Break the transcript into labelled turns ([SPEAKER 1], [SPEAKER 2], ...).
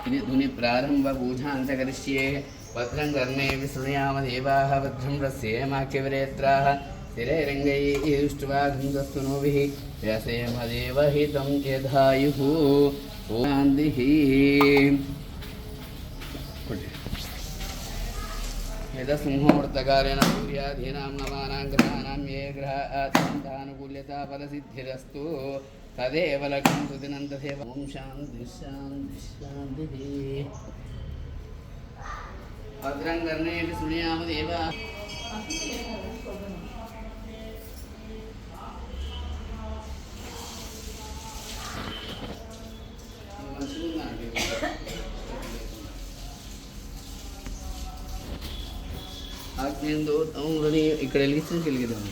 [SPEAKER 1] ఇది ధుని ప్రారంభ పూజాంత కరిష్యే భద్రం కర్ణే విశృణుయామ దేవాః భద్రం పశ్యేమాఖ్యవిరేత్రాः స్థిరైరంగైస్తువాఘంసస్తునోభిः వ్యాసేమ దేవహితం యథాయుః శాంతిః. యదసింహోర్తకారేణ సూర్యాధీనాం నవానాం గ్రహాణాం ఏ గ్రహానుకూల్యతా ఫలసిద్ధిరస్తు తదేవ లగ్నం సుదినం తథైవ. ఓం శాంతి శాంతి శాంతి. భద్రం కర్ణేభిः శృణుయామ దేవాః. ఆగ్నేయంతో తమ్ముడిని ఇక్కడ వెలిగిద్దాం.